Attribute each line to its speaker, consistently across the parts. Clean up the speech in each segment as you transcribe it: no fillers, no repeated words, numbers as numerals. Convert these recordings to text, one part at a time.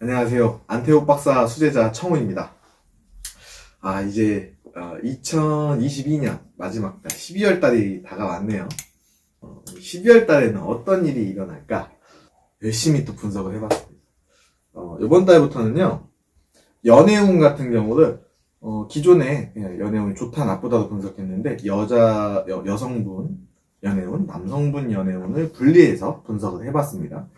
Speaker 1: 안녕하세요. 안태호 박사 수제자 청호입니다. 이제 2022년 마지막 달 12월 달이 다가왔네요. 12월 달에는 어떤 일이 일어날까? 열심히 또 분석을 해봤습니다. 이번 달부터는요, 연애운 같은 경우를 기존에 연애운이 좋다 나쁘다도 분석했는데 여성분 연애운, 남성분 연애운을 분리해서 분석을 해봤습니다.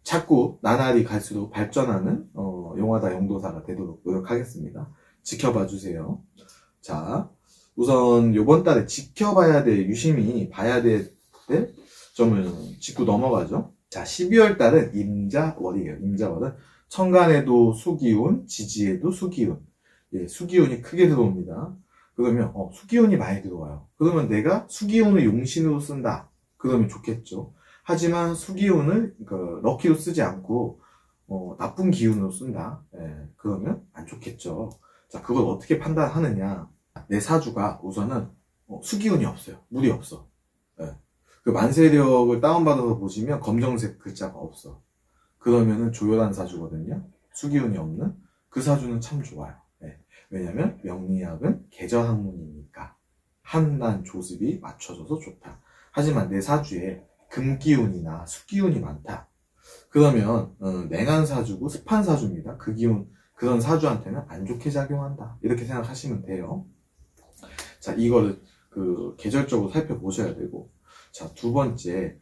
Speaker 1: 자꾸 나날이 갈수록 발전하는 용화다 용도사가 되도록 노력하겠습니다. 지켜봐 주세요. 자, 우선 요번 달에 지켜봐야 될, 유심히 봐야 될 점을 짚고 넘어가죠. 자, 12월 달은 임자월이에요. 임자월은 천간에도 수기운, 지지에도 수기운. 수기운이 크게 들어옵니다. 그러면 수기운이 많이 들어와요. 그러면 내가 수기운을 용신으로 쓴다. 그러면 좋겠죠. 하지만 수기운을 럭키로 쓰지 않고 나쁜 기운으로 쓴다. 그러면 안 좋겠죠. 자, 그걸 어떻게 판단하느냐. 내 사주가 우선은 수기운이 없어요. 물이 없어. 그 만세력을 다운받아서 보시면 검정색 글자가 없어. 그러면은 조열한 사주거든요. 수기운이 없는 그 사주는 참 좋아요. 왜냐면 명리학은 계절학문이니까 한난 조습이 맞춰져서 좋다. 하지만 내 사주에 금기운이나 수기운이 많다. 그러면 냉한 사주고 습한 사주입니다. 그 기운, 그런 사주한테는 안 좋게 작용한다. 이렇게 생각하시면 돼요. 자, 이거를 계절적으로 살펴보셔야 되고, 자, 두 번째,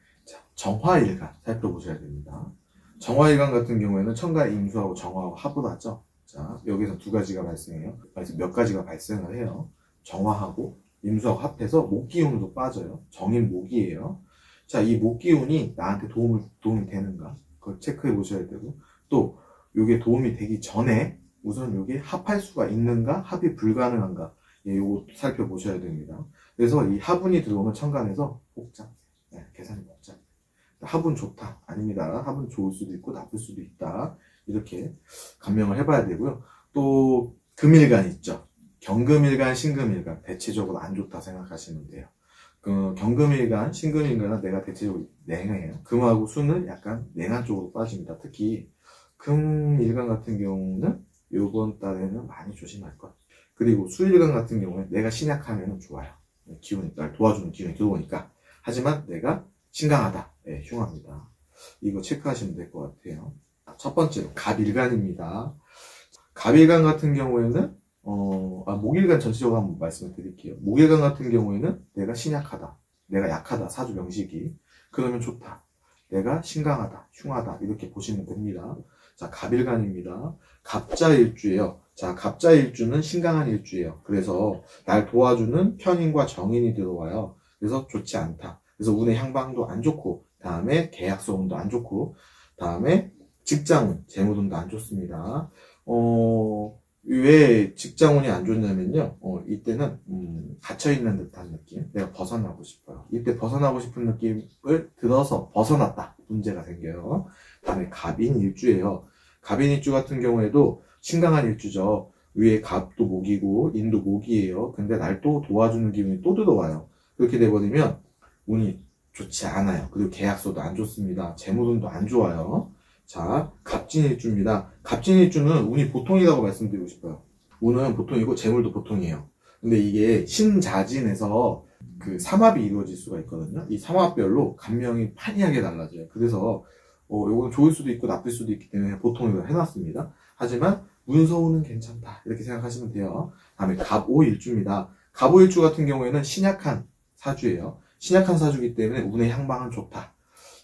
Speaker 1: 정화일간 살펴보셔야 됩니다. 정화일간 같은 경우에는 천간 임수하고 정화하고 합을 하죠. 자, 여기서 두 가지가 발생해요. 몇 가지가 발생을 해요. 정화하고 임수하고 합해서 목기운으로 빠져요. 정인목이에요. 자, 이 목기운이 나한테 도움이 되는가? 그걸 체크해 보셔야 되고, 또, 요게 도움이 되기 전에, 우선 요게 합할 수가 있는가? 합이 불가능한가? 요거 살펴보셔야 됩니다. 그래서 이 합운이 들어오면 천간에서 복잡. 계산이 복잡. 합은 좋다. 아닙니다. 합은 좋을 수도 있고, 나쁠 수도 있다. 이렇게 감명을 해봐야 되고요. 또, 금일간 있죠. 경금일간, 신금일간. 대체적으로 안 좋다 생각하시면 돼요. 경금일간, 신금일간은 내가 대체적으로 냉해요. 금하고 수는 약간 냉한 쪽으로 빠집니다. 특히 금일간 같은 경우는 이번 달에는 많이 조심할 것. 그리고 수일간 같은 경우에 내가 신약하면 좋아요. 기운이 날 도와주는 기운이 들어오니까. 하지만 내가 신강하다. 흉합니다. 이거 체크하시면 될 것 같아요. 첫 번째로 갑일간입니다. 갑일간 같은 경우에는 목일간 전체적으로 한번 말씀을 드릴게요. 목일간 같은 경우에는 내가 신약하다, 내가 약하다, 사주 명식이. 그러면 좋다. 내가 신강하다, 흉하다, 이렇게 보시면 됩니다. 자, 갑일간입니다. 갑자일주예요. 자, 갑자일주는 신강한 일주예요. 그래서 날 도와주는 편인과 정인이 들어와요. 그래서 좋지 않다. 그래서 운의 향방도 안 좋고, 다음에 계약서 운도 안 좋고, 다음에 직장운, 재물운도 안 좋습니다. 왜 직장운이 안 좋냐면요. 이때는 갇혀있는 듯한 느낌. 내가 벗어나고 싶어요. 이때 벗어나고 싶은 느낌을 들어서 벗어났다. 문제가 생겨요. 다음에 갑인일주예요. 갑인일주 같은 경우에도 신강한 일주죠. 위에 갑도 목이고 인도 목이에요. 근데 날 또 도와주는 기운이 또 들어와요. 그렇게 돼버리면 운이 좋지 않아요. 그리고 계약서도 안 좋습니다. 재물운도 안 좋아요. 자, 갑진일주입니다. 갑진일주는 운이 보통이라고 말씀드리고 싶어요. 운은 보통이고 재물도 보통이에요. 근데 이게 신자진에서 그 삼합이 이루어질 수가 있거든요. 이 삼합별로 감명이 판이하게 달라져요. 그래서 요건 좋을 수도 있고 나쁠 수도 있기 때문에 보통으로 해놨습니다. 하지만 문서운은 괜찮다. 이렇게 생각하시면 돼요. 다음에 갑오일주입니다. 갑오일주 같은 경우에는 신약한 사주예요. 신약한 사주이기 때문에 운의 향방은 좋다.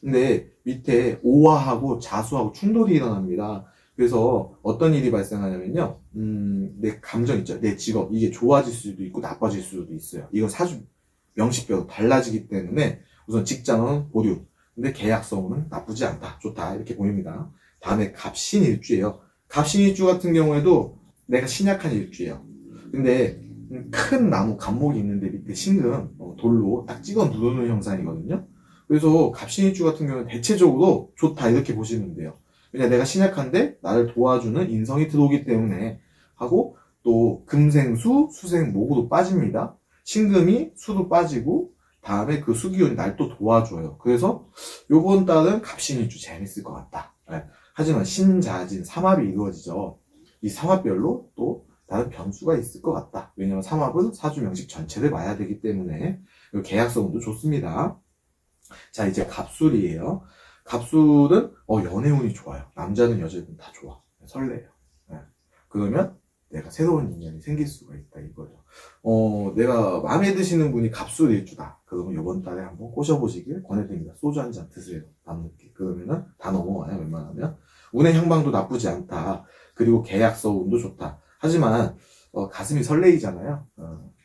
Speaker 1: 근데 밑에 오화하고 자수하고 충돌이 일어납니다. 그래서 어떤 일이 발생하냐면요. 내 감정 있죠. 내 직업. 이게 좋아질 수도 있고 나빠질 수도 있어요. 이건 사주 명식별로 달라지기 때문에 우선 직장은 보류. 근데 계약서는 나쁘지 않다. 좋다. 이렇게 보입니다. 다음에 갑신일주예요. 갑신일주 같은 경우에도 내가 신약한 일주예요. 근데 큰 나무 갑목이 있는데 밑에 신금 돌로 딱 찍어 누르는 형상이거든요. 그래서 갑신일주 같은 경우는 대체적으로 좋다 이렇게 보시면 돼요. 왜냐 내가 신약한데 나를 도와주는 인성이 들어오기 때문에 하고 또 금생수, 수생목으로 빠집니다. 신금이 수로 빠지고 다음에 그 수기운이 날 또 도와줘요. 그래서 요번 달은 갑신일주 재밌을 것 같다. 하지만 신자진 삼합이 이루어지죠. 이 삼합별로 또 다른 변수가 있을 것 같다. 왜냐하면 삼합은 사주 명식 전체를 봐야 되기 때문에. 계약성도 좋습니다. 자, 이제 갑술이에요. 갑술은 연애운이 좋아요. 남자든 여자든 다 좋아. 설레요. 네. 그러면 내가 새로운 인연이 생길 수가 있다 이거죠. 내가 마음에 드시는 분이 갑술 일주다. 그러면 이번 달에 한번 꼬셔보시길 권해드립니다. 소주 한 잔 드세요. 밤늦게. 그러면은 다 넘어와요. 웬만하면. 운의 향방도 나쁘지 않다. 그리고 계약서 운도 좋다. 하지만 가슴이 설레이잖아요.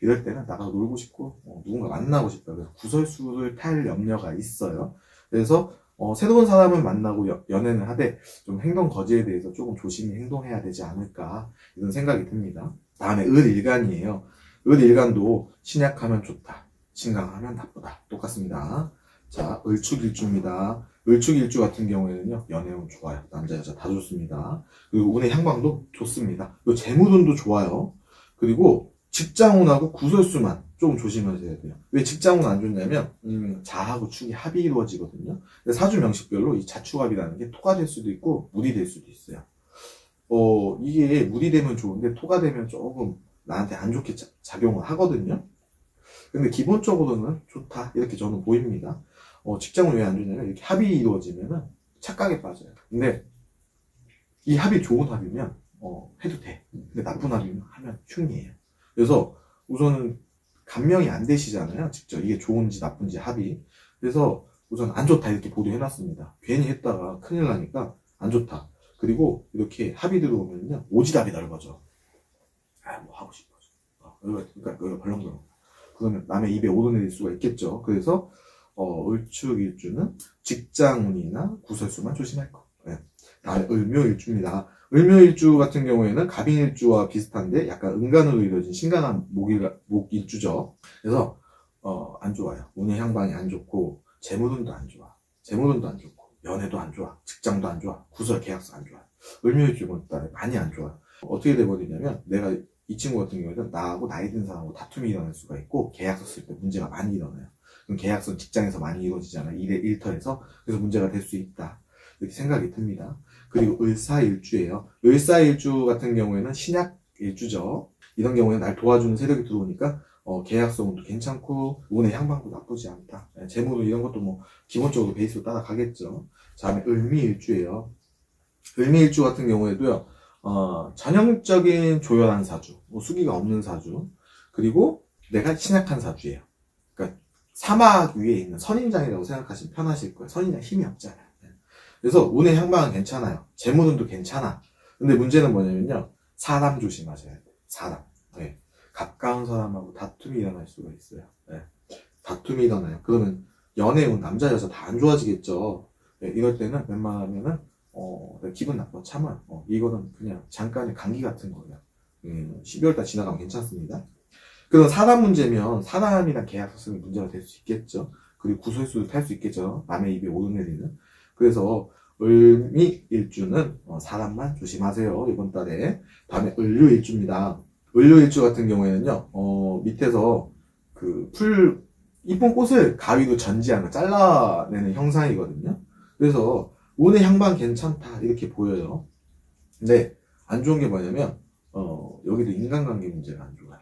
Speaker 1: 이럴 때는 나가 놀고 싶고 누군가 만나고 싶다. 그래서 구설수를 탈 염려가 있어요. 그래서 새로운 사람을 만나고 연애는 하되 좀 행동 거지에 대해서 조금 조심히 행동해야 되지 않을까 이런 생각이 듭니다. 다음에 을일간이에요. 을일간도 신약하면 좋다. 신강하면 나쁘다. 똑같습니다. 자, 을축일주입니다. 을축일주 같은 경우에는요, 연애운 좋아요. 남자, 여자 다 좋습니다. 그리고 운의 향방도 좋습니다. 그리고 재물운도 좋아요. 그리고 직장운하고 구설수만 조금 조심하셔야 돼요. 왜 직장운 안 좋냐면, 자하고 축이 합이 이루어지거든요. 사주 명식별로 이 자축합이라는 게 토가 될 수도 있고, 물이 될 수도 있어요. 이게 물이 되면 좋은데, 토가 되면 조금 나한테 안 좋게 작용을 하거든요. 근데 기본적으로는 좋다. 이렇게 저는 보입니다. 직장은 왜 안 좋냐면 이렇게 합이 이루어지면은 착각에 빠져요. 근데 이 합이 좋은 합이면 해도 돼. 근데 나쁜 합이면 하면 흉이에요. 그래서 우선은 감명이 안 되시잖아요. 직접 이게 좋은지 나쁜지 합이. 그래서 우선 안 좋다 이렇게 보도해놨습니다. 괜히 했다가 큰일 나니까 안 좋다. 그리고 이렇게 합이 들어오면요 오지랖이 넓어져. 뭐 하고 싶어져. 그러니까 벌렁벌렁. 그러면 남의 입에 오르내릴 수가 있겠죠. 그래서 을축일주는 직장운이나 구설수만 조심할 거. 네. 다음에 을묘일주입니다. 을묘일주 같은 경우에는 갑인일주와 비슷한데 약간 은간으로 이루어진 신강한 목일주죠. 그래서 안 좋아요. 운의 향방이 안 좋고 재물운도 안 좋아. 재물운도 안 좋고 연애도 안 좋아. 직장도 안 좋아. 구설 계약서 안 좋아. 을묘일주는 많이 안 좋아. 어떻게 돼버리냐면 내가 이 친구 같은 경우에는 나하고 나이 든 사람하고 다툼이 일어날 수가 있고 계약서 쓸 때 문제가 많이 일어나요. 그럼 계약서 직장에서 많이 이루어지잖아요. 일터에서. 그래서 문제가 될 수 있다. 이렇게 생각이 듭니다. 그리고 을사일주예요. 을사일주 같은 경우에는 신약일주죠. 이런 경우에 날 도와주는 세력이 들어오니까 계약성도 괜찮고 운의 향방도 나쁘지 않다. 재물은 이런 것도 뭐 기본적으로 베이스로 따라가겠죠. 다음에 을미일주예요. 을미일주 같은 경우에도요. 전형적인 조열한 사주, 수기가 없는 사주, 그리고 내가 신약한 사주예요. 그러니까 사막 위에 있는 선인장이라고 생각하시면 편하실 거예요. 선인장 힘이 없잖아요. 그래서 운의 향방은 괜찮아요. 재물운도 괜찮아. 근데 문제는 뭐냐면요. 사람 조심하셔야 돼요. 사람. 네. 가까운 사람하고 다툼이 일어날 수가 있어요. 네. 다툼이 일어나요. 그러면 연애운 남자 여자 다 안 좋아지겠죠. 네. 이럴 때는 웬만하면은 기분 나빠 참아. 이거는 그냥 잠깐의 감기 같은 거예요. 12월달 지나가면 괜찮습니다. 그런 사람 문제면 사람이랑 계약서 쓰면 문제가 될 수 있겠죠. 그리고 구설수도 탈 수 있겠죠. 남의 입에 오르내리는. 그래서 을미일주는 사람만 조심하세요. 이번 달에. 다음에 을료일주입니다. 을료일주 같은 경우에는요. 밑에서 이쁜 꽃을 가위로 전지하는 잘라내는 형상이거든요. 그래서 운의 향방 괜찮다 이렇게 보여요. 근데 안 좋은 게 뭐냐면 여기도 인간관계 문제가 안 좋아요.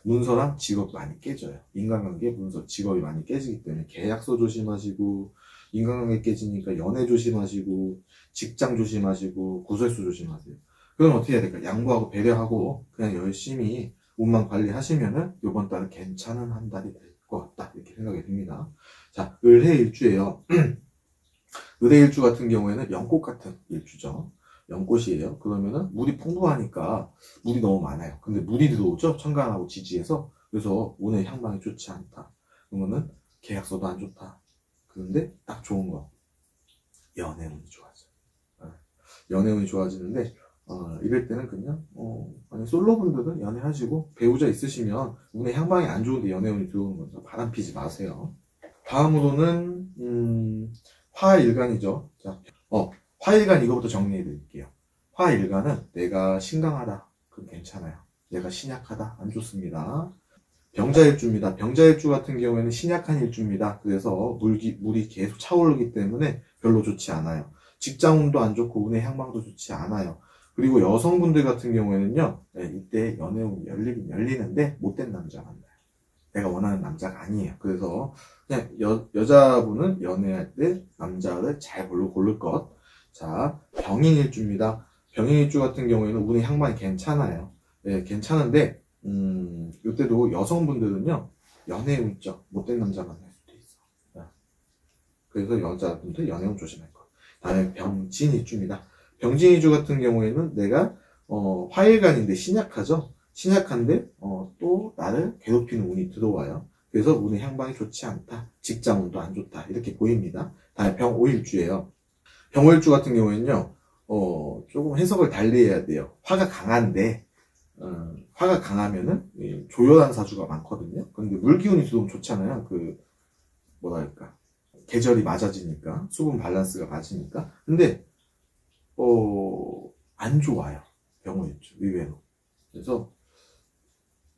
Speaker 1: 문서랑 직업 많이 깨져요. 인간관계, 문서, 직업이 많이 깨지기 때문에 계약서 조심하시고 인간관계 깨지니까 연애 조심하시고 직장 조심하시고 구설수 조심하세요. 그럼 어떻게 해야 될까? 양보하고 배려하고 그냥 열심히 운만 관리하시면은 이번 달은 괜찮은 한 달이 될 것 같다 이렇게 생각이 듭니다. 자, 을해일주예요. 을해일주 같은 경우에는 연꽃 같은 일주죠. 연꽃이에요. 그러면은 물이 풍부하니까 물이 너무 많아요. 근데 물이 들어오죠. 천간하고 지지에서. 그래서 운의 향방이 좋지 않다. 그러면은 계약서도 안 좋다. 그런데 딱 좋은 거 연애운이 좋아져요. 연애운이 좋아지는데 이럴 때는 그냥 아니 솔로분들은 연애하시고 배우자 있으시면 운의 향방이 안 좋은데 연애운이 들어오는 거죠. 바람 피지 마세요. 다음으로는 화일간이죠. 자, 화일간 이거부터 정리해 드릴게요. 화일간은 내가 신강하다. 그럼 괜찮아요. 내가 신약하다. 안 좋습니다. 병자일주입니다. 병자일주 같은 경우에는 신약한 일주입니다. 그래서 물이 계속 차오르기 때문에 별로 좋지 않아요. 직장운도 안 좋고 운의 향방도 좋지 않아요. 그리고 여성분들 같은 경우에는요, 네, 이때 연애운이 열리긴 열리는데 못된 남자 만나요. 내가 원하는 남자가 아니에요. 그래서 그냥 여자분은 연애할 때 남자를 잘 고를 것. 자, 병인일주입니다. 병인일주 같은 경우에는 운의 향방이 괜찮아요. 네, 괜찮은데 이때도 여성분들은요, 연애운 있죠. 못된 남자 만날 수도 있어. 네. 그래서 여자분들 연애운 조심할 것. 다음에 병진일주입니다. 병진일주 같은 경우에는 내가 화일간인데 신약하죠. 신약한데 또 나를 괴롭히는 운이 들어와요. 그래서 운의 향방이 좋지 않다. 직장운도 안 좋다. 이렇게 보입니다. 다음에 병오일주예요. 병오일주 같은 경우에는요, 조금 해석을 달리 해야 돼요. 화가 강한데, 화가 강하면은 조열한 사주가 많거든요. 근데 물기운이 들어오면 좋잖아요. 뭐랄까, 계절이 맞아지니까, 수분 밸런스가 맞으니까. 근데 안 좋아요. 병오일주 의외로. 그래서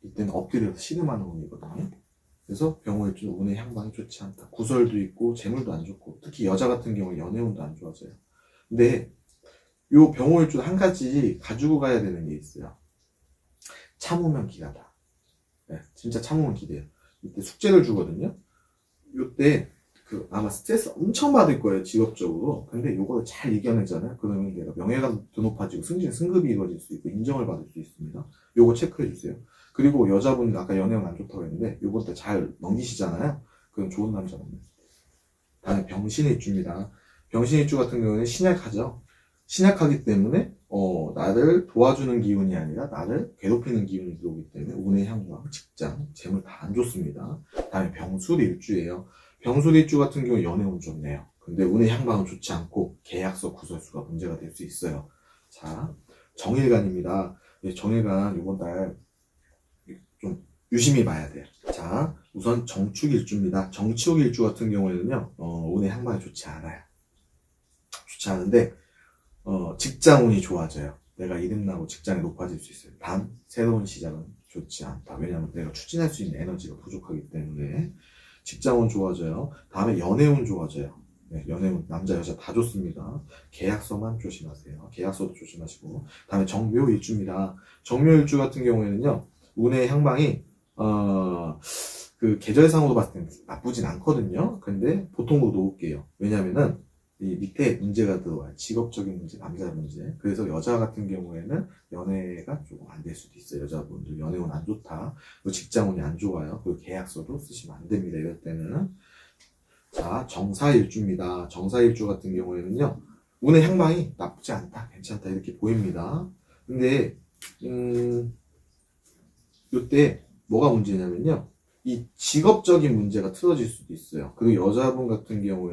Speaker 1: 이때는 엎드려서 씨름하는 운이거든요. 그래서 병오일주 운의 향방이 좋지 않다. 구설도 있고 재물도 안 좋고, 특히 여자 같은 경우 연애운도 안 좋아져요. 근데 요 병오일주 한 가지 가지고 가야 되는 게 있어요. 참으면 기가다. 네, 진짜 참으면 기대요. 이때 숙제를 주거든요. 요때 아마 스트레스 엄청 받을 거예요, 직업적으로. 근데 요거를 잘 이겨내잖아요. 그러면 내가 명예감도 높아지고 승급이 이루어질 수 있고 인정을 받을 수 있습니다. 요거 체크해 주세요. 그리고 여자분 아까 연애운 안 좋다고 했는데 요것도 잘 넘기시잖아요. 그럼 좋은 남자 만나요. 다음에 병신일주입니다. 병신일주 같은 경우는 신약하죠. 신약하기 때문에 나를 도와주는 기운이 아니라 나를 괴롭히는 기운이 들어오기 때문에 운의 향방, 직장, 재물 다 안 좋습니다. 다음에 병술일주예요. 병술일주 같은 경우 연애운 좋네요. 근데 운의 향방은 좋지 않고 계약서 구설수가 문제가 될 수 있어요. 자, 정일간입니다. 정일간 이번 달 좀 유심히 봐야 돼요. 자, 우선 정축일주입니다. 정축일주 같은 경우에는요, 운의 향방이 좋지 않아요. 좋지 않은데 직장운이 좋아져요. 내가 이름나고 직장이 높아질 수 있어요. 단 새로운 시작은 좋지 않다. 왜냐하면 내가 추진할 수 있는 에너지가 부족하기 때문에. 직장운 좋아져요. 다음에 연애운 좋아져요. 네, 연애운 남자 여자 다 좋습니다. 계약서만 조심하세요. 계약서도 조심하시고. 다음에 정묘일주입니다. 정묘일주 같은 경우에는요, 운의 향방이 계절상으로 봤을 땐 나쁘진 않거든요. 근데 보통으로 놓을게요. 왜냐면은 이 밑에 문제가 들어와요. 직업적인 문제, 남자 문제. 그래서 여자 같은 경우에는 연애가 조금 안 될 수도 있어요. 여자분들 연애운 안 좋다. 직장운이 안 좋아요. 그리고 계약서도 쓰시면 안 됩니다. 이럴 때는. 자, 정사일주입니다. 정사일주 같은 경우에는요, 운의 향방이 나쁘지 않다, 괜찮다 이렇게 보입니다. 근데 이때 뭐가 문제냐면요, 이 직업적인 문제가 틀어질 수도 있어요. 그리고 여자분 같은 경우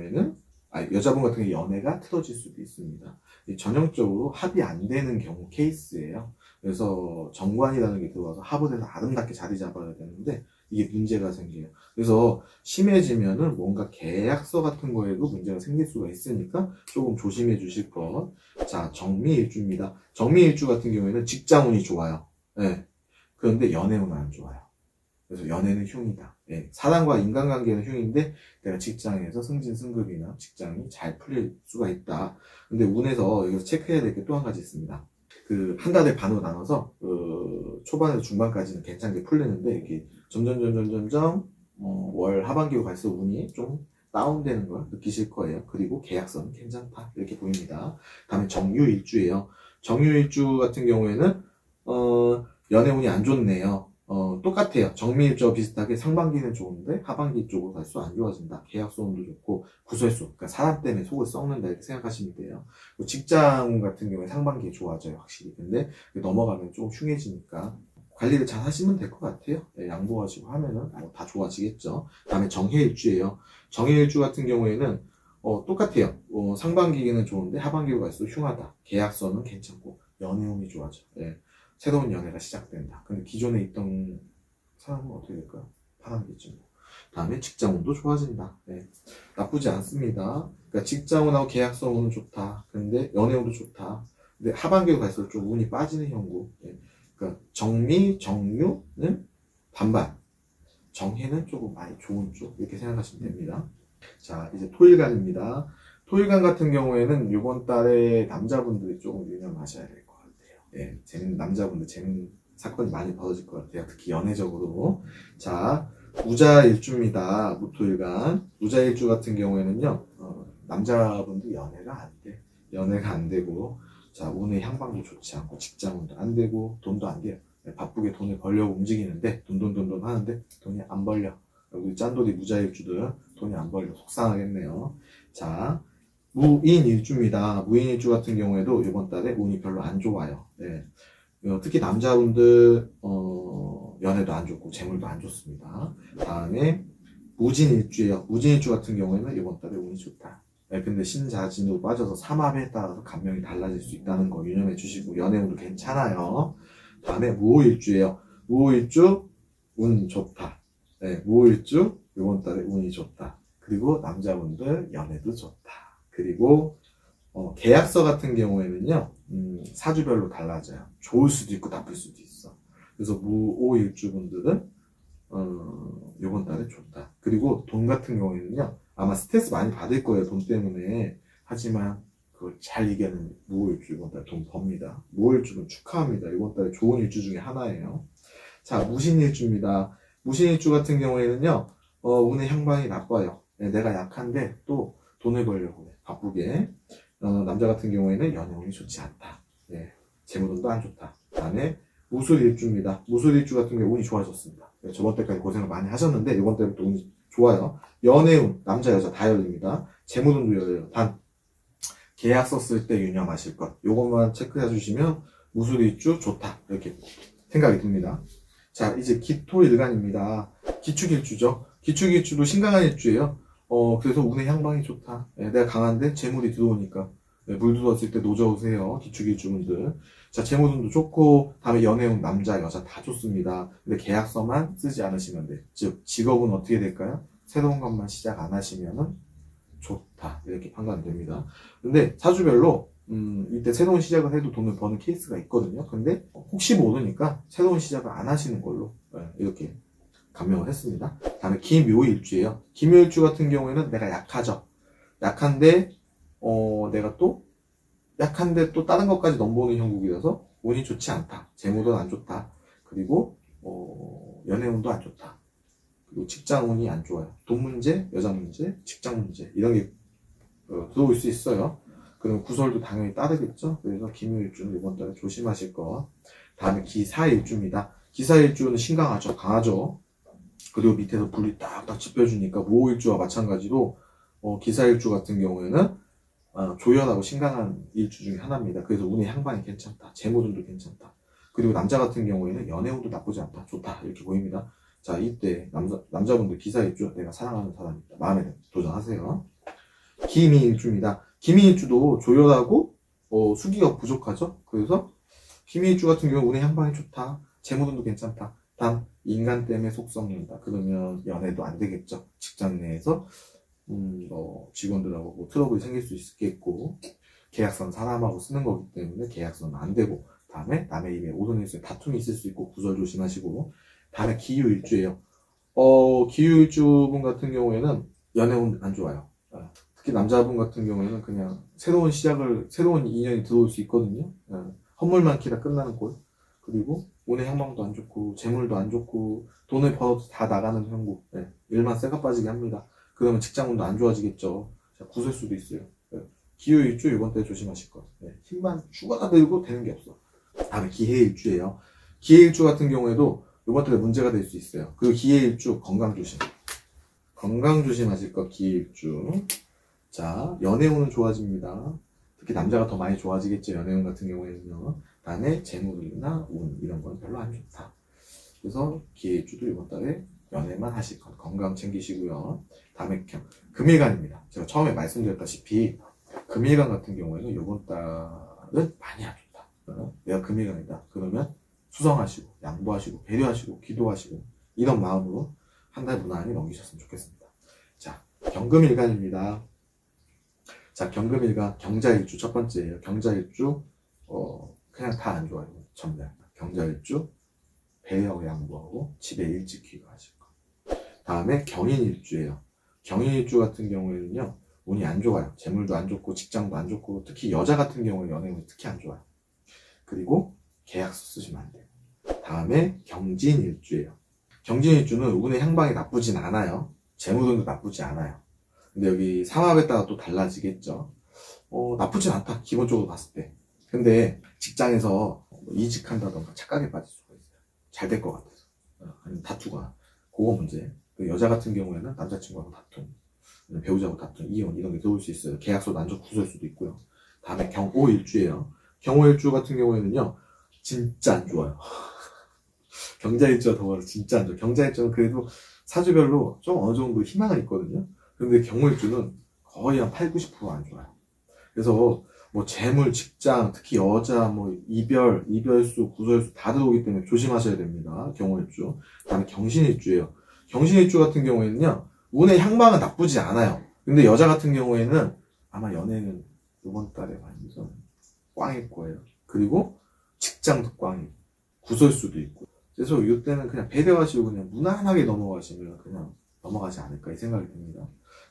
Speaker 1: 연애가 틀어질 수도 있습니다. 전형적으로 합이 안 되는 경우 케이스예요. 그래서 정관이라는 게 들어와서 합을 해서 아름답게 자리 잡아야 되는데 이게 문제가 생겨요. 그래서 심해지면은 뭔가 계약서 같은 거에도 문제가 생길 수가 있으니까 조금 조심해 주실 것. 자, 정미일주입니다. 정미일주 같은 경우에는 직장운이 좋아요. 네. 그런데 연애운은 안 좋아요. 그래서 연애는 흉이다. 예, 사람과 인간관계는 흉인데 내가 직장에서 승진 승급이나 직장이 잘 풀릴 수가 있다. 근데 운에서 여기서 체크해야 될 게 또 한 가지 있습니다. 한 달에 반으로 나눠서 초반에서 중반까지는 괜찮게 풀리는데 이렇게 점점 월 하반기로 갈수록 운이 좀 다운되는 걸 느끼실 거예요. 그리고 계약서는 괜찮다 이렇게 보입니다. 다음에 정유일주예요. 정유일주 같은 경우에는 연애운이 안 좋네요. 똑같아요. 정미일주와 비슷하게 상반기는 좋은데 하반기 쪽으로 갈수록 안 좋아진다. 계약소운도 좋고 구설수, 그러니까 사람 때문에 속을 썩는다 이렇게 생각하시면 돼요. 직장 같은 경우에 상반기에 좋아져요, 확실히. 근데 넘어가면 좀 흉해지니까 관리를 잘 하시면 될 것 같아요. 네, 양보하시고 하면은 다 좋아지겠죠. 다음에 정해일주예요. 정해일주 같은 경우에는 똑같아요. 상반기는 좋은데 하반기로 갈수록 흉하다. 계약서는 괜찮고 연애운이 좋아져. 네. 새로운 연애가 시작된다. 근데 기존에 있던 사람은 어떻게 될까요? 파란빛쯤. 다음에 직장운도 좋아진다. 네. 나쁘지 않습니다. 그러니까 직장운하고 계약서운은 좋다. 근데 연애운도 좋다. 근데 하반기로 갈수록 좀 운이 빠지는 형국. 네. 그러니까 정미, 정유는 반반. 정해는 조금 많이 좋은 쪽. 이렇게 생각하시면 됩니다. 자, 이제 토일간입니다. 토일간 같은 경우에는 이번 달에 남자분들이 조금 유념하셔야 될 것 같아요. 예, 재밌는 남자분들 재밌는 사건이 많이 벌어질 것 같아요. 특히 연애적으로. 자, 무자일주입니다. 무토일간. 무자일주 같은 경우에는요, 남자분들 연애가 안 돼. 연애가 안 되고, 자, 운의 향방도 좋지 않고, 직장운도 안 되고, 돈도 안 돼요. 바쁘게 돈을 벌려고 움직이는데, 돈 하는데, 돈이 안 벌려. 여기 짠돌이 무자일주들, 돈이 안 벌려. 속상하겠네요. 자, 무인일주입니다. 무인일주 같은 경우에도 이번 달에 운이 별로 안 좋아요. 네. 특히 남자분들, 연애도 안 좋고, 재물도 안 좋습니다. 다음에, 무진일주예요. 무진일주 같은 경우에는 이번 달에 운이 좋다. 네, 근데 신자진으로 빠져서 삼합에 따라서 감명이 달라질 수 있다는 거 유념해 주시고, 연애운도 괜찮아요. 다음에 무오일주예요. 무오일주, 운 좋다. 네, 무오일주, 이번 달에 운이 좋다. 그리고 남자분들 연애도 좋다. 그리고 계약서 같은 경우에는요, 사주별로 달라져요. 좋을 수도 있고 나쁠 수도 있어. 그래서 무오일주분들은 이번 달에 좋다. 그리고 돈 같은 경우에는요, 아마 스트레스 많이 받을 거예요, 돈 때문에. 하지만 그걸 잘 이겨내는 무오일주 이번 달에 돈 법니다. 무오일주는 축하합니다. 이번 달에 좋은 일주 중에 하나예요. 자, 무신일주입니다. 무신일주 같은 경우에는요, 운의 향방이 나빠요. 네, 내가 약한데 또 돈을 벌려고 해. 바쁘게. 남자 같은 경우에는 연애운이 좋지 않다. 네, 재물운도 안 좋다. 다음에 무술일주입니다. 무술일주 같은 경우 운이 좋아졌습니다. 네, 저번 때까지 고생을 많이 하셨는데 이번 때부터 운이 좋아요. 연애운, 남자 여자 다 열립니다. 재물운도 열려요. 단 계약서 쓸 때 유념하실 것 요것만 체크해 주시면 무술일주 좋다 이렇게 생각이 듭니다. 자, 이제 기토일간입니다. 기축일주죠. 기축일주도 신강한 일주예요. 그래서 운의 향방이 좋다. 네, 내가 강한데 재물이 들어오니까 물 들어왔을 때 노져오세요. 기축일주분들. 자, 재물운도 좋고 다음에 연애운 남자 여자 다 좋습니다. 근데 계약서만 쓰지 않으시면 돼. 즉 직업은 어떻게 될까요? 새로운 것만 시작 안 하시면은 좋다 이렇게 판단이 됩니다. 근데 사주별로 이때 새로운 시작을 해도 돈을 버는 케이스가 있거든요. 근데 혹시 모르니까 새로운 시작을 안 하시는 걸로 이렇게 감명을 했습니다. 다음에 기묘일주예요. 기묘일주 같은 경우에는 내가 약하죠. 약한데 내가 또 약한데 또 다른 것까지 넘보는 형국이라서 운이 좋지 않다. 재물은 안 좋다. 그리고 연애운도 안 좋다. 그리고 직장운이 안 좋아요. 돈 문제, 여자 문제, 직장 문제 이런 게 들어올 수 있어요. 그럼 구설도 당연히 따르겠죠. 그래서 기묘일주는 이번 달에 조심하실 거. 다음에 기사일주입니다. 기사일주는 신강하죠. 강하죠. 그리고 밑에서 불이 딱딱 짚여주니까 무오일주와 마찬가지로 기사일주 같은 경우에는 조연하고 신강한 일주 중에 하나입니다. 그래서 운의 향방이 괜찮다. 재물운도 괜찮다. 그리고 남자 같은 경우에는 연애운도 나쁘지 않다. 좋다. 이렇게 보입니다. 자, 이때 남자분들 기사일주 내가 사랑하는 사람이다. 마음에 도전하세요. 기미일주입니다. 기미일주도 조연하고 수기가 부족하죠. 그래서 기미일주 같은 경우 운의 향방이 좋다. 재물운도 괜찮다. 단 인간 때문에 속 썩는다. 그러면 연애도 안 되겠죠. 직장 내에서 직원들하고 뭐 트러블이 생길 수 있겠고 계약서는 사람하고 쓰는 거기 때문에 계약서는 안 되고 다음에 남의 입에 오르내수에 다툼이 있을 수 있고 구설 조심하시고 다음에 기유일주예요. 기유일주분 같은 경우에는 연애운 안 좋아요. 특히 남자분 같은 경우에는 그냥 새로운 인연이 들어올 수 있거든요. 헛물만 키다 끝나는 꼴. 그리고 운의 향방도 안 좋고 재물도 안 좋고 돈을 벌어도 다 나가는 형국. 일만 쇠가 빠지게 합니다. 그러면 직장운도 안 좋아지겠죠. 구설 수도 있어요. 기유일주 이번 때 조심하실 것. 힘만 죽어다 들고 되는 게 없어. 다음에 기해일주예요. 기해일주 같은 경우에도 이번 달에 문제가 될 수 있어요. 그리고 기해일주 건강 조심. 건강 조심하실 것 기해일주. 자, 연애운은 좋아집니다. 특히 남자가 더 많이 좋아지겠죠. 연애운 같은 경우에는요. 다음에 재물이나 운 이런 건 별로 안 좋다. 그래서 기해일주도 이번 달에 연애만 하실 것. 건강 챙기시고요. 다음에 금일간입니다. 제가 처음에 말씀드렸다시피 금일간 같은 경우에는 이번 달은 많이 안 좋다. 내가 금일간이다. 그러면 수성하시고 양보하시고 배려하시고 기도하시고 이런 마음으로 한 달 무난히 넘기셨으면 좋겠습니다. 자, 경금일간입니다. 자, 경금일간 경자일주 첫 번째예요. 경자일주 그냥 다 안 좋아요. 전날 경자일주 배려 양보하고 집에 일찍 귀가하실 거. 다음에 경인일주예요. 경인일주 같은 경우에는요 운이 안 좋아요. 재물도 안 좋고 직장도 안 좋고 특히 여자 같은 경우는 연애운이 특히 안 좋아요. 그리고 계약서 쓰시면 안 돼요. 다음에 경진일주예요. 경진일주는 운의 향방이 나쁘진 않아요. 재물운도 나쁘지 않아요. 근데 여기 삼합에 따라 또 달라지겠죠. 나쁘진 않다. 기본적으로 봤을 때. 근데 직장에서 이직한다던가 착각에 빠질 수가 있어요. 잘 될 것 같아서. 아니면 다투가. 그거 문제. 여자 같은 경우에는 남자친구하고 다툼, 배우자하고 다툼, 이혼 이런 게 들어올 수 있어요. 계약서도 안 좋고 구설 수도 있고요. 다음에 경오일주예요. 경오일주 같은 경우에는요, 진짜 안 좋아요. 경자일주가 더 진짜 안 좋아요. 경자일주는 그래도 사주별로 좀 어느 정도 희망은 있거든요. 근데 경오일주는 거의 한 8, 90%안 좋아요. 그래서 뭐 재물, 직장, 특히 여자, 뭐 이별수, 구설수 다 들어오기 때문에 조심하셔야 됩니다. 경오일주. 다음에 경신일주예요. 경신일주 같은 경우에는요, 운의 향방은 나쁘지 않아요. 근데 여자 같은 경우에는 아마 연애는 이번 달에 완전 꽝일 거예요. 그리고 직장도 꽝이고, 구설수도 있고. 그래서 이때는 그냥 배려하시고 그냥 무난하게 넘어가시면 그냥 넘어가지 않을까 이 생각이 듭니다.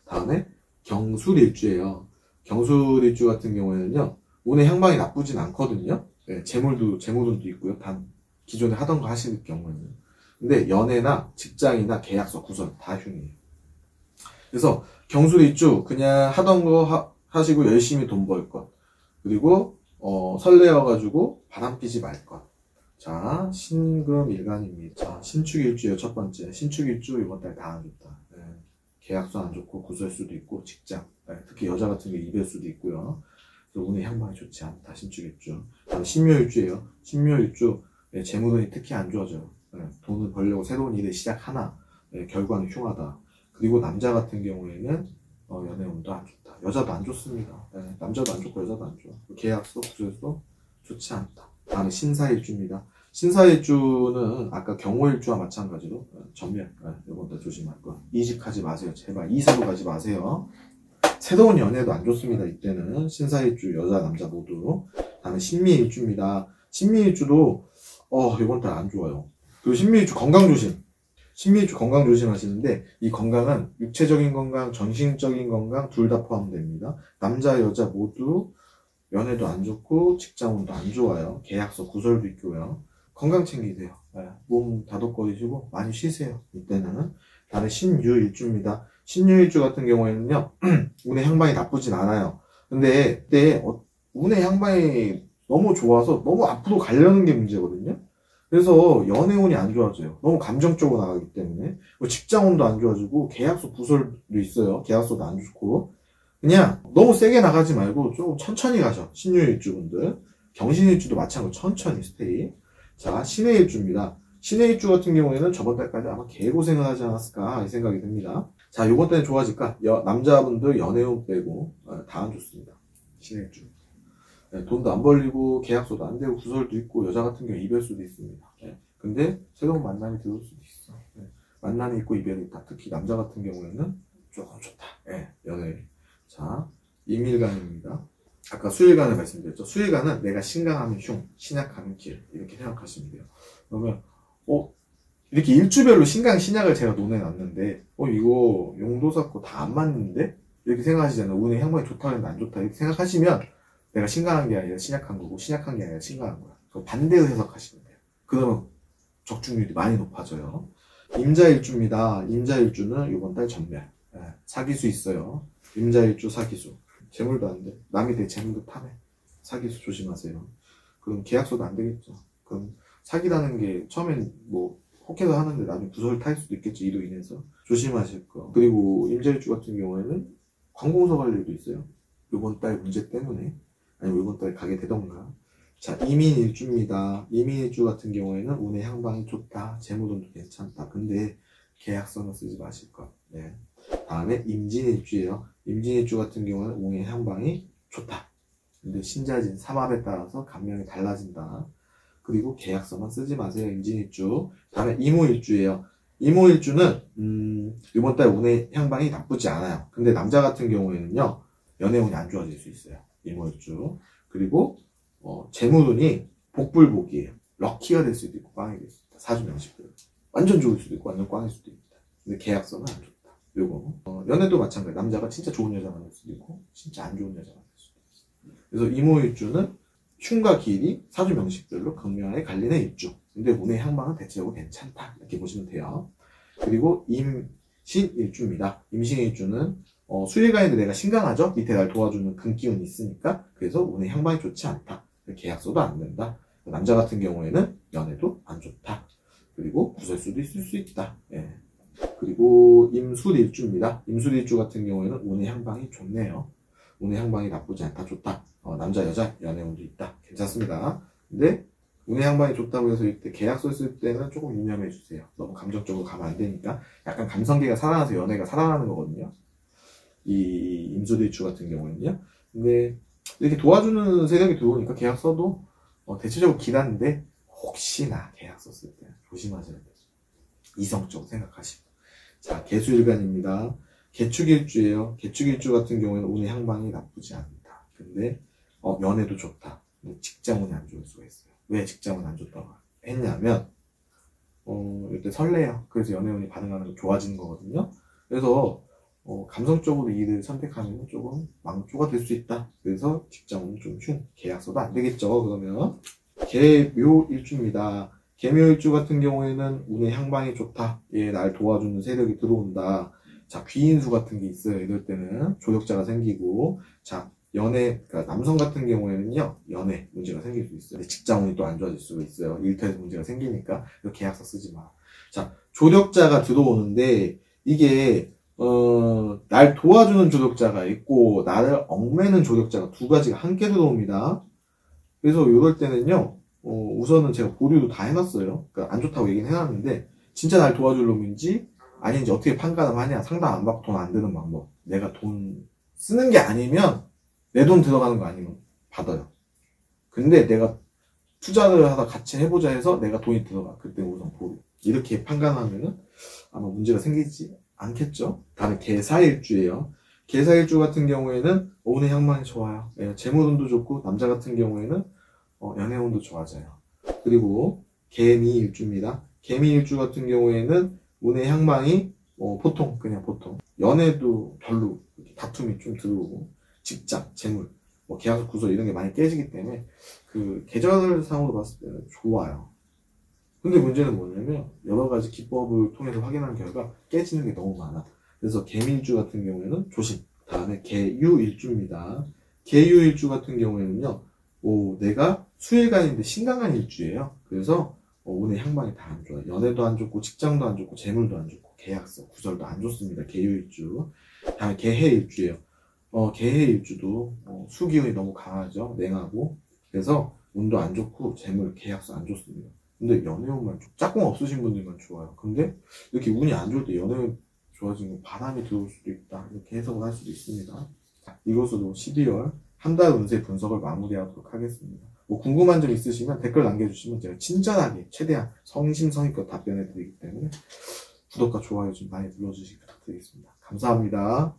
Speaker 1: 다음에 경술일주예요. 경술일주 같은 경우에는요, 운의 향방이 나쁘진 않거든요. 네, 재물운도 있고요. 단, 기존에 하던 거 하실 경우에는. 근데 연애나 직장이나 계약서, 구설 다 흉이에요. 그래서 경술일주 그냥 하던 거 하시고 열심히 돈 벌 것. 그리고, 설레어가지고 바람 피지 말 것. 자, 신금일간입니다. 자, 신축일주예요. 첫 번째. 신축일주 이번 달 다 안 좋다. 네. 계약서 안 좋고 구설수도 있고 직장, 특히 여자 같은 게 이별수도 있고요. 그래서 운의 향방이 좋지 않다. 신축일주. 다음 신묘일주예요. 신묘일주 재물운이 특히 안 좋아져요. 돈을 벌려고 새로운 일을 시작하나 결과는 흉하다. 그리고 남자 같은 경우에는 연애운도 안 좋다. 여자도 안 좋습니다. 남자도 안 좋고 여자도 안 좋아. 계약서, 구설수 좋지 않다. 다음에 신사일주입니다. 신사일주는 아까 경오일주와 마찬가지로 전멸, 이번 달 조심할 거. 이직하지 마세요. 제발 이사로 가지 마세요. 새로운 연애도 안 좋습니다. 이때는 신사일주 여자 남자 모두. 다음에 신미일주입니다. 신미일주도 이번 달 안 좋아요. 그리고 신미일주 건강 조심. 신미일주 건강 조심하시는데 이 건강은 육체적인 건강, 정신적인 건강 둘 다 포함됩니다. 남자 여자 모두 연애도 안 좋고 직장운도 안 좋아요. 계약서 구설도 있고요. 건강 챙기세요. 몸 다독거리시고 많이 쉬세요. 이때는. 다음에 신유일주입니다. 신유일주 같은 경우에는요, 운의 향방이 나쁘진 않아요. 근데 그때 운의 향방이 너무 좋아서 너무 앞으로 가려는 게 문제거든요. 그래서 연애운이 안 좋아져요. 너무 감정적으로 나가기 때문에. 직장운도 안 좋아지고 계약서 구설도 있어요. 계약서도 안 좋고. 그냥 너무 세게 나가지 말고 좀 천천히 가셔. 신유일주분들. 경신일주도 마찬가지로 천천히 스테이. 자, 신해일주입니다. 신해일주 같은 경우에는 저번 달까지 아마 개고생을 하지 않았을까 이 생각이 듭니다. 자, 요번 달에 좋아질까? 남자분들 연애운 빼고 다 안 좋습니다. 신해일주. 돈도 안 벌리고 계약서도 안 되고 구설도 있고 여자 같은 경우 이별수도 있습니다. 근데 새로운 만남이 들어올 수도 있어. 만남이 있고 이별이 있다. 특히 남자 같은 경우에는 조금 좋다. 연애. 자, 임일간입니다. 아까 수일간을 말씀드렸죠. 수일간은 내가 신강하면 흉, 신약하면 길 이렇게 생각하시면 돼요. 그러면 이렇게 일주별로 신강, 신약을 제가 논해놨는데 이거 용도사고 다 안 맞는데? 이렇게 생각하시잖아요. 운의 향방이 좋다 했는데 안 좋다 이렇게 생각하시면 내가 신강한 게 아니라 신약한 거고 신약한 게 아니라 신강한 거야. 반대로 해석하시면 돼요. 그러면 적중률이 많이 높아져요. 임자일주입니다. 임자일주는 이번 달 전멸. 사기수 있어요. 임자일주 사기수. 재물도 안 돼. 남이 내 재물도 탐해. 사기수 조심하세요. 그럼 계약서도 안 되겠죠. 그럼 사기라는 게 처음엔 뭐 혹해서 하는데 나중에 구설을 탈 수도 있겠죠. 이로 인해서 조심하실 거. 그리고 임자일주 같은 경우에는 관공서 갈 일도 있어요. 이번 달 문제 때문에 아니면 이번 달 가게 되던가. 자, 이민일주입니다. 이민일주 같은 경우에는 운의 향방이 좋다. 재물운도 괜찮다. 근데 계약서는 쓰지 마실 것. 다음에 임진일주예요. 임진일주 같은 경우는 운의 향방이 좋다. 근데 신자진 삼합에 따라서 감명이 달라진다. 그리고 계약서만 쓰지 마세요. 임진일주. 다음에 이모일주예요. 이모일주는 이번 달 운의 향방이 나쁘지 않아요. 근데 남자 같은 경우에는요, 연애운이 안 좋아질 수 있어요. 이모일주. 그리고 재물운이 복불복이에요. 럭키가 될 수도 있고 꽝이 될 수도 있다. 사주명식대로. 완전 좋을 수도 있고 완전 꽝일 수도 있다. 근데 계약서는 안 좋다. 요거. 연애도 마찬가지. 남자가 진짜 좋은 여자 만날 수도 있고, 진짜 안 좋은 여자 만날 수도 있어. 그래서 이모일주는 흉과 기일이 사주 명식별로 극명하게 갈리는 일주. 근데 운의 향방은 대체적으로 괜찮다. 이렇게 보시면 돼요. 그리고 임신일주입니다. 임신일주는 수일간인데 내가 신강하죠? 밑에 날 도와주는 금기운이 있으니까 그래서 운의 향방이 좋지 않다. 계약서도 안 된다. 남자 같은 경우에는 연애도 안 좋다. 그리고 구설수도 있을 수 있다. 예. 그리고 임술일주입니다. 임술일주 같은 경우에는 운의 향방이 좋네요. 운의 향방이 나쁘지 않다. 좋다. 남자 여자 연애운도 있다. 괜찮습니다. 근데 운의 향방이 좋다고 해서 이때 계약서 쓸 때는 조금 유념해 주세요. 너무 감정적으로 가면 안 되니까. 약간 감성계가 살아나서 연애가 살아나는 거거든요. 이 임술일주 같은 경우에는요. 근데 이렇게 도와주는 세력이 들어오니까 계약서도 대체적으로 길한데 혹시나 계약서 쓸 때 조심하셔야 돼요. 이성적으로 생각하시고. 자, 개수일간입니다. 개축일주예요. 개축일주 같은 경우에는 운의 향방이 나쁘지 않다. 근데 연애도 좋다. 직장운이 안 좋을 수가 있어요. 왜 직장운 안 좋다고 했냐면 이때 설레요. 그래서 연애운이 반응하는 거 좋아지는 거거든요. 그래서 감성적으로 일을 선택하면 조금 망조가 될 수 있다. 그래서 직장운은 좀 계약서도 안 되겠죠. 그러면 개묘일주입니다. 개묘일주 같은 경우에는 운의 향방이 좋다. 예, 날 도와주는 세력이 들어온다. 자, 귀인수 같은 게 있어요. 이럴 때는 조력자가 생기고, 자, 그러니까 남성 같은 경우에는요, 연애 문제가 생길 수 있어요. 직장운이 또 안 좋아질 수가 있어요. 일터에서 문제가 생기니까. 계약서 쓰지 마. 자, 조력자가 들어오는데, 이게, 날 도와주는 조력자가 있고, 나를 얽매는 조력자가 두 가지가 함께 들어옵니다. 그래서 이럴 때는요, 우선은 제가 보류도 다 해놨어요. 그러니까 안 좋다고 얘기는 해놨는데, 진짜 날 도와줄 놈인지, 아닌지 어떻게 판단을 하냐. 상담 안 받고 돈 안 드는 방법. 내가 돈 쓰는 게 아니면, 내 돈 들어가는 거 아니면 받아요. 근데 내가 투자를 하다 같이 해보자 해서 내가 돈이 들어가. 그때 우선 보류. 이렇게 판단하면은 아마 문제가 생기지 않겠죠? 다음에 개사일주예요. 개사일주 같은 경우에는 운의 향방이 좋아요. 예, 재물운도 좋고, 남자 같은 경우에는 연애운도 좋아져요. 그리고 개미일주입니다. 개미일주 같은 경우에는 운의 향방이 그냥 보통. 연애도 별로 다툼이 좀 들어오고, 직장, 재물, 계약서 구설 이런 게 많이 깨지기 때문에 그 계절상으로 봤을 때는 좋아요. 근데 문제는 뭐냐면 여러 가지 기법을 통해서 확인한 결과 깨지는 게 너무 많아. 그래서 개미일주 같은 경우에는 조심. 다음에 개유일주입니다. 개유일주 같은 경우에는요, 내가 수일간인데 신강한 일주예요. 그래서 운의 향방이 다 안 좋아요. 연애도 안 좋고, 직장도 안 좋고, 재물도 안 좋고, 계약서, 구설도 안 좋습니다. 개유일주. 다음에 개해일주예요. 개해일주도 수기운이 너무 강하죠. 냉하고. 그래서 운도 안 좋고, 재물, 계약서 안 좋습니다. 근데 연애운만 짝꿍 없으신 분들만 좋아요. 근데 이렇게 운이 안 좋을 때 연애운 좋아지면 바람이 들어올 수도 있다. 이렇게 해석을 할 수도 있습니다. 자, 이것으로 12월 한 달 운세 분석을 마무리하도록 하겠습니다. 궁금한 점 있으시면 댓글 남겨주시면 제가 친절하게 최대한 성심성의껏 답변해 드리기 때문에 구독과 좋아요 좀 많이 눌러주시기 부탁드리겠습니다. 감사합니다.